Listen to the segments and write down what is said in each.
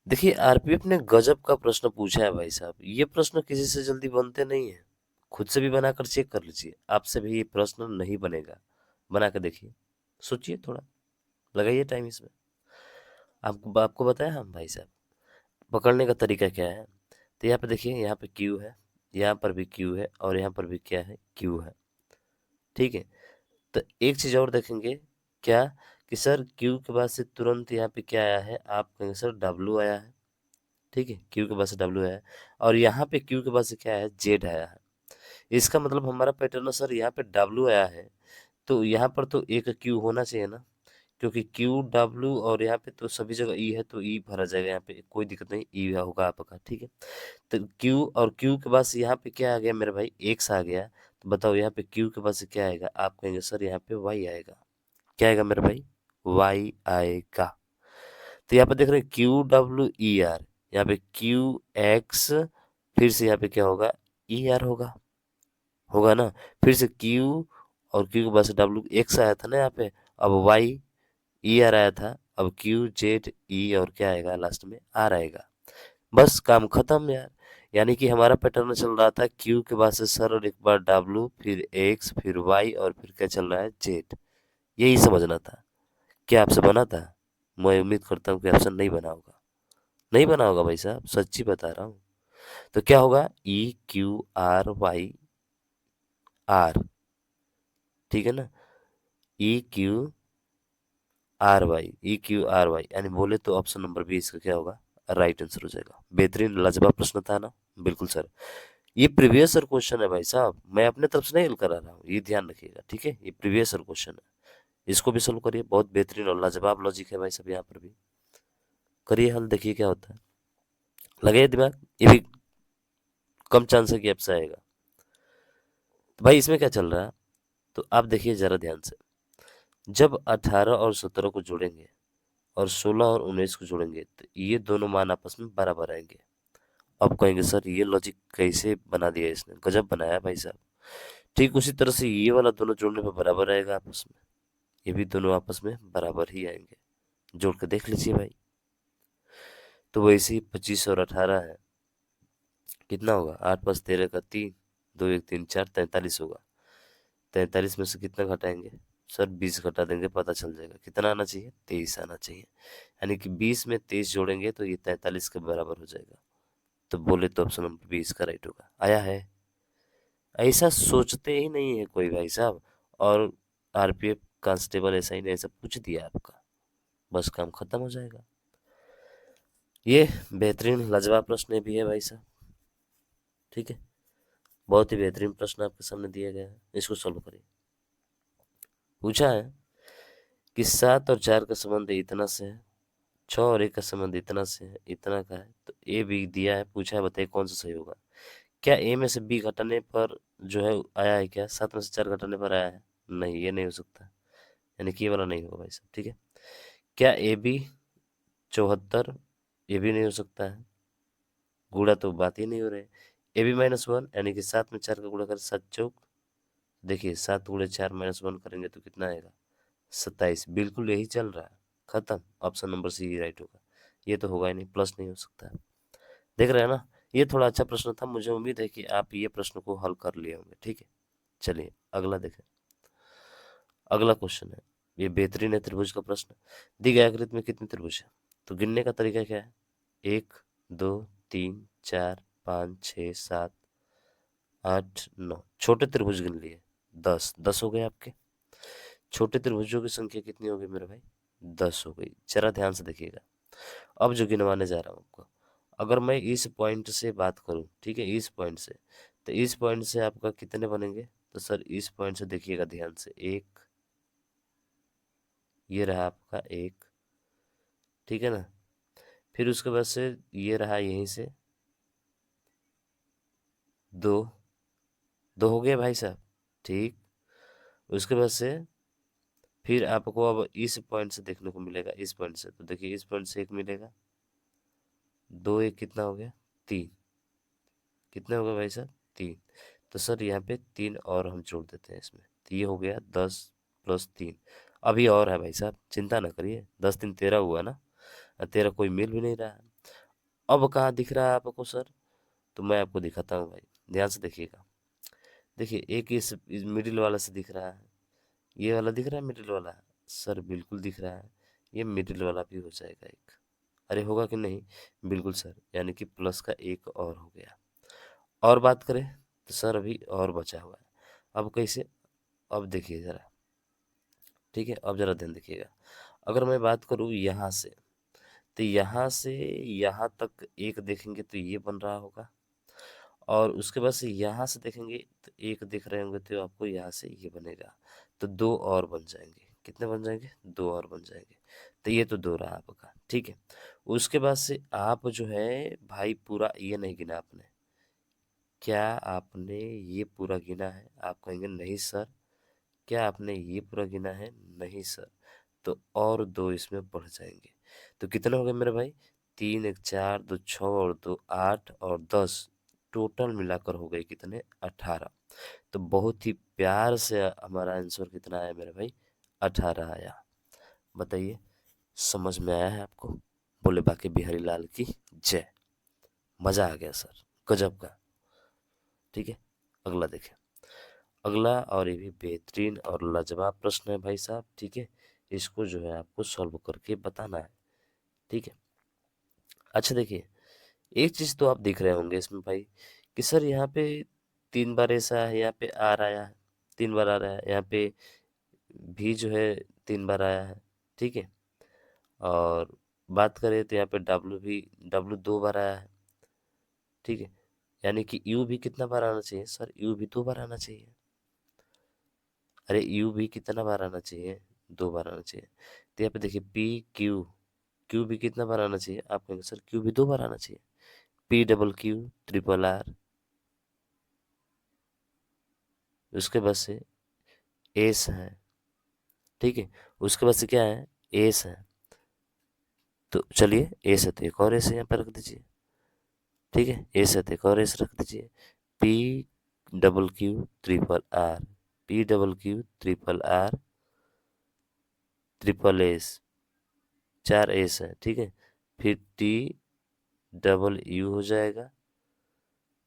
देखिए आरपीएफ ने गजब का प्रश्न पूछा है भाई साहब। ये प्रश्न किसी से जल्दी बनते नहीं है। खुद से भी बनाकर चेक कर लीजिए, आपसे भी ये प्रश्न नहीं बनेगा। बना के देखिए, सोचिए थोड़ा, लगाइए टाइम इसमें। आपको आपको बताया हम भाई साहब, पकड़ने का तरीका क्या है। तो यहाँ पे देखिए, यहाँ पे क्यू है, यहाँ पर भी क्यू है, और यहाँ पर भी क्या है, क्यू है। ठीक है। तो एक चीज़ और देखेंगे, क्या कि सर क्यू के बाद से तुरंत यहाँ पे क्या आया है, आप कहेंगे सर डब्लू आया है। ठीक है, क्यू के बाद से डब्लू आया है, और यहाँ पे क्यू के बाद से क्या है, जेड आया है। इसका मतलब हमारा पैटर्न सर यहाँ पे डब्लू आया है, तो यहाँ पर तो एक क्यू होना चाहिए ना, क्योंकि क्यू डब्लू और यहाँ पे तो सभी जगह ई है, तो ई भरा जाएगा, यहाँ पे कोई दिक्कत नहीं, ई होगा आपका। ठीक है। तो क्यू और क्यू के बाद से यहाँ पे क्या आ गया मेरे भाई, एक्स आ गया। तो बताओ यहाँ पे क्यू के बाद से क्या आएगा, आप कहेंगे सर यहाँ पे वाई आएगा। क्या आएगा मेरे भाई, वाई आएगा। तो यहाँ पे देख रहे हैं क्यू डब्ल्यू ई आर, यहाँ पे क्यू एक्स, फिर से यहाँ पे क्या होगा, ई आर होगा, होगा ना। फिर से क्यू, और क्यू के बाद से डब्ल्यू एक्स आया था ना यहाँ पे, अब वाई ई आर आया था, अब क्यू जेड ई, और क्या आएगा लास्ट में, आर आएगा। बस काम खत्म यार। यानी कि हमारा पैटर्न चल रहा था क्यू के बाद से सर, और एक बार डब्ल्यू, फिर एक्स, फिर वाई, और फिर क्या चल रहा है, जेड। यही समझना था। क्या आपसे बना था? मैं उम्मीद करता हूँ कि आपसे नहीं बना होगा। नहीं बना होगा भाई साहब, सच्ची बता रहा हूँ। तो क्या होगा, E Q R Y R. ठीक है ना, E Q R Y, E Q R Y, यानी बोले तो ऑप्शन नंबर बी इसका क्या होगा, राइट आंसर हो जाएगा। बेहतरीन लाजवाब प्रश्न था ना। बिल्कुल सर। ये प्रीवियस ईयर क्वेश्चन है भाई साहब, मैं अपने तरफ से नहीं हल करा रहा हूँ, ये ध्यान रखिएगा। ठीक है, ये प्रीवियस ईयर क्वेश्चन है। इसको भी सोल्व करिए, बहुत बेहतरीन और लाजवाब लॉजिक है भाई साहब, यहाँ पर भी करिए हल, देखिए क्या होता है। लगे दिमाग, ये भी कम चांस है कि आपसे आएगा। तो भाई इसमें क्या चल रहा है, तो आप देखिए जरा ध्यान से। जब 18 और 17 को जोड़ेंगे, और 16 और 19 को जोड़ेंगे, तो ये दोनों मान आपस में बराबर आएंगे। अब कहेंगे सर ये लॉजिक कैसे बना दिया इसने, गजब बनाया भाई साहब। ठीक उसी तरह से ये वाला दोनों जोड़ने पर बराबर आएगा आपस में, ये भी दोनों आपस में बराबर ही आएंगे। जोड़ के देख लीजिए भाई। तो वैसे ही 25 और 18 है, कितना होगा, 8 + 13 का 3, 2 1 3 4, 43 होगा। 43 में से कितना घटाएंगे, सर 20 घटा देंगे, पता चल जाएगा कितना आना चाहिए, 23 आना चाहिए। यानी कि 20 में 23 जोड़ेंगे तो ये 43 के बराबर हो जाएगा। तो बोले तो ऑप्शन नंबर 20 का राइट होगा। आया है। ऐसा सोचते ही नहीं है कोई भाई साहब। और आरपीएफ कांस्टेबल ऐसा ही नहीं, ऐसा पूछ दिया आपका, बस काम खत्म हो जाएगा। ये बेहतरीन लाजवाब प्रश्न भी है भाई साहब। ठीक है, बहुत ही बेहतरीन प्रश्न आपके सामने दिया गया है, इसको सॉल्व करिए। पूछा है कि 7 और 4 का संबंध इतना से है, 6 और 1 का संबंध इतना से है, इतना का है, तो ए बी दिया है, पूछा है बताइए कौन सा सही होगा। क्या ए में से बी घटाने पर जो है आया है, क्या 7 में से 4 घटाने पर आया है, नहीं ये नहीं हो सकता, यानी कि ये वाला नहीं होगा भाई साहब। ठीक है। क्या ए बी 74, ये भी नहीं हो सकता है, गुणा तो बात ही नहीं हो रही। ए बी -1, यानी कि 7 में 4 का गुणा कर 7 चौक, देखिए 7 × 4 - 1 करेंगे तो कितना आएगा, 27। बिल्कुल यही चल रहा है, खत्म। ऑप्शन नंबर सी ही राइट होगा। ये तो होगा ही नहीं, प्लस नहीं हो सकता है। देख रहे हैं ना, ये थोड़ा अच्छा प्रश्न था, मुझे उम्मीद है कि आप ये प्रश्न को हल कर लिए होंगे। ठीक है, चलिए अगला देखें। अगला क्वेश्चन है, ये बेहतरीन है त्रिभुज का प्रश्न। दी गई आकृति में कितने त्रिभुज है, तो गिनने का तरीका क्या है, 1 2 3 4 5 6 7 8 9, छोटे त्रिभुज गिन लिए, 10 हो गए आपके। छोटे त्रिभुजों की संख्या कितनी होगी मेरे भाई, 10 हो गई। जरा ध्यान से देखिएगा, अब जो गिनवाने जा रहा हूँ आपको, अगर मैं इस पॉइंट से बात करूँ, ठीक है, इस पॉइंट से, तो इस पॉइंट से आपका कितने बनेंगे, तो सर इस पॉइंट से देखिएगा ध्यान से, एक, ये रहा आपका एक, ठीक है ना। फिर उसके बाद से ये रहा यहीं से दो, दो हो गए भाई साहब। ठीक, उसके बाद से फिर आपको अब इस पॉइंट से देखने को मिलेगा, इस पॉइंट से, तो देखिए इस पॉइंट से एक मिलेगा, दो एक कितना हो गया, तीन। कितना होगा भाई साहब, तीन। तो सर यहाँ पे तीन और हम जोड़ देते हैं इसमें, तो ये हो गया 10 + 3। अभी और है भाई साहब, चिंता ना करिए, 10 3 13 हुआ ना, 13 कोई मिल भी नहीं रहा है। अब कहाँ दिख रहा है आपको सर? तो मैं आपको दिखाता हूँ भाई, ध्यान से देखिएगा। देखिए एक इस मिडिल वाला से दिख रहा है, ये वाला दिख रहा है मिडिल वाला। सर बिल्कुल दिख रहा है, ये मिडिल वाला भी हो जाएगा एक। अरे होगा कि नहीं? बिल्कुल सर, यानी कि प्लस का एक और हो गया। और बात करें तो सर अभी और बचा हुआ है। अब कैसे? अब देखिए ज़रा, ठीक है, अब ज़रा ध्यान देखिएगा। अगर मैं बात करूँ यहाँ से, तो यहाँ से यहाँ तक एक देखेंगे तो ये बन रहा होगा, और उसके बाद से यहाँ से देखेंगे तो एक दिख रहे होंगे, तो आपको यहाँ से ये बनेगा, तो दो और बन जाएंगे। कितने बन जाएंगे? दो और बन जाएंगे। तो ये तो दो रहा आपका, ठीक है। उसके बाद से आप जो है भाई पूरा ये नहीं गिना आपने। क्या आपने ये पूरा गिना है? आप कहेंगे नहीं सर। क्या आपने ये पूरा गिना है? नहीं सर। तो और दो इसमें बढ़ जाएंगे। तो कितने हो गए मेरे भाई? तीन एक चार, दो छः और दो आठ और 10, टोटल मिलाकर हो गए कितने? 18। तो बहुत ही प्यार से हमारा आंसर कितना आया मेरे भाई? 18 आया। बताइए, समझ में आया है आपको? बोले बाकी बिहारी लाल की जय। मजा आ गया सर, गजब का। ठीक है, अगला देखें। अगला और ये भी बेहतरीन और लाजवाब प्रश्न है भाई साहब, ठीक है। इसको जो है आपको सॉल्व करके बताना है, ठीक है। अच्छा देखिए, एक चीज तो आप देख रहे होंगे इसमें भाई, कि सर यहाँ पे 3 बार ऐसा है, यहाँ पे आर आया है, 3 बार आ रहा है, यहाँ पे भी जो है 3 बार आया है, ठीक है। और बात करें तो यहाँ पे डब्लू भी, डब्लू 2 बार आया है, ठीक है। यानी कि यू भी कितना बार आना चाहिए सर? यू भी 2 बार आना चाहिए। अरे यू भी कितना बार आना चाहिए? 2 बार आना चाहिए। तो यहाँ पे देखिए पी क्यू, क्यू भी कितना बार आना चाहिए? आप कहेंगे सर क्यू भी 2 बार आना चाहिए। P double Q triple R, उसके बाद से एस है, ठीक है। उसके बाद से क्या है? एस है। तो चलिए एस है तो एक और एस यहाँ पर रख दीजिए, ठीक है। एस है तो एक और एस रख दीजिए। P double Q triple R, P double Q triple R triple S, 4 S है, ठीक है। फिर टी डबल यू हो जाएगा,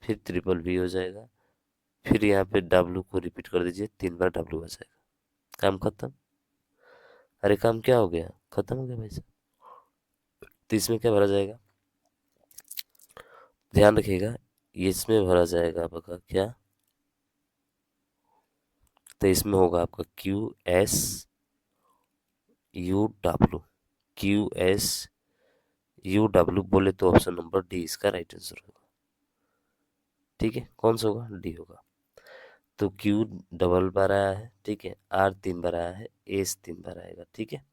फिर ट्रिपल बी हो जाएगा, फिर यहाँ पे डब्लू को रिपीट कर दीजिए, 3 बार डब्लू हो जाएगा। काम खत्म। अरे काम क्या हो गया? खत्म हो गया भाई साहब। तो इसमें क्या भरा जाएगा? ध्यान रखिएगा, ये इसमें भरा जाएगा आपका क्या? तो इसमें होगा आपका Q S U W, Q S U W, बोले तो ऑप्शन नंबर डी इसका राइट आंसर होगा, ठीक है। कौन सा होगा? डी होगा। तो क्यू डबल बार आया है, ठीक है। आर 3 बार आया है, एस 3 बार आएगा, ठीक है।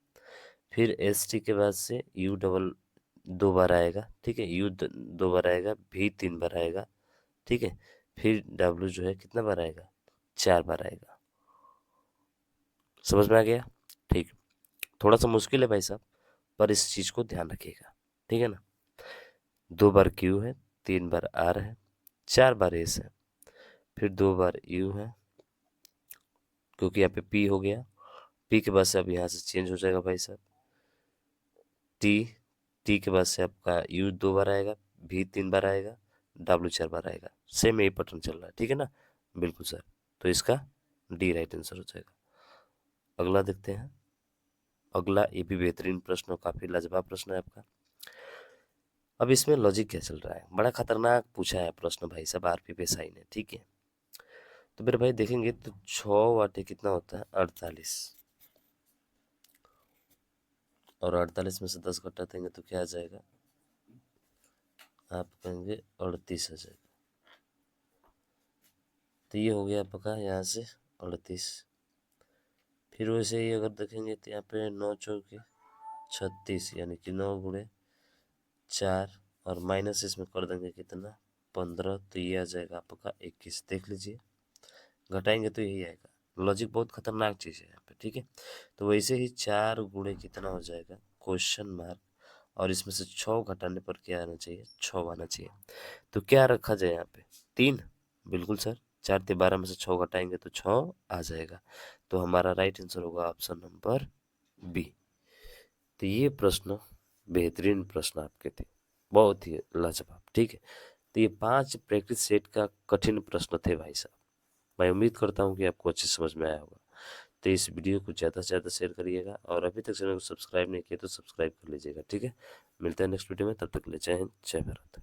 फिर एस टी के बाद से यू डबल 2 बार आएगा, ठीक है। यू 2 बार आएगा, भी 3 बार आएगा, ठीक है। फिर डब्लू जो है कितना बार आएगा? 4 बार आएगा। समझ में आ गया? ठीक। थोड़ा सा मुश्किल है भाई साहब, पर इस चीज को ध्यान रखिएगा, ठीक है ना। 2 बार क्यू है, 3 बार आर है, 4 बार एस है, फिर 2 बार यू है, क्योंकि यहाँ पे पी हो गया। पी के बाद से अब यहाँ से चेंज हो जाएगा भाई साहब, टी, टी के बाद से आपका यू 2 बार आएगा, भी 3 बार आएगा, डब्ल्यू 4 बार आएगा। सेम यही पैटर्न चल रहा है, ठीक है ना। बिल्कुल सर, तो इसका डी राइट आंसर हो जाएगा। अगला देखते हैं। अगला ये भी बेहतरीन प्रश्न, काफी लाजवाब प्रश्न है आपका। अब इसमें लॉजिक क्या चल रहा है? बड़ा खतरनाक पूछा है प्रश्न भाई साहब आरपी पेशाई ने, ठीक है। तो मेरे भाई देखेंगे तो 6 वाटे कितना होता है? 48। और 48 में से 10 घटा देंगे तो क्या आ जाएगा? आप कहेंगे 38 आ जाएगा। तो ये हो गया आपका यहाँ से 38। फिर वैसे ही अगर देखेंगे तो यहाँ पे 9 चौके 36, यानी कि 9 गुणे 4, और माइनस इसमें कर देंगे कितना? 15। तो ये आ जाएगा आपका 21। देख लीजिए, घटाएंगे तो यही आएगा। लॉजिक बहुत खतरनाक चीज़ है यहाँ पे, ठीक है। तो वैसे ही 4 गुणे कितना हो जाएगा? क्वेश्चन मार्क, और इसमें से 6 घटाने पर क्या आना चाहिए? 6 आना चाहिए। तो क्या रखा जाए यहाँ पे? 3। बिल्कुल सर, 4 से 12 में से 6 घटाएंगे तो 6 आ जाएगा। तो हमारा राइट आंसर होगा ऑप्शन नंबर बी। तो ये प्रश्न बेहतरीन प्रश्न आपके थे, बहुत ही लाजवाब। ठीक है, तो ये 5 प्रैक्टिस सेट का कठिन प्रश्न थे भाई साहब। मैं उम्मीद करता हूँ कि आपको अच्छे से समझ में आया होगा। तो इस वीडियो को ज़्यादा से ज़्यादा शेयर करिएगा और अभी तक चैनल को सब्सक्राइब नहीं किया तो सब्सक्राइब कर लीजिएगा। ठीक है, मिलते हैं नेक्स्ट वीडियो में, तब तक के लिए जय हिंद, जय भारत।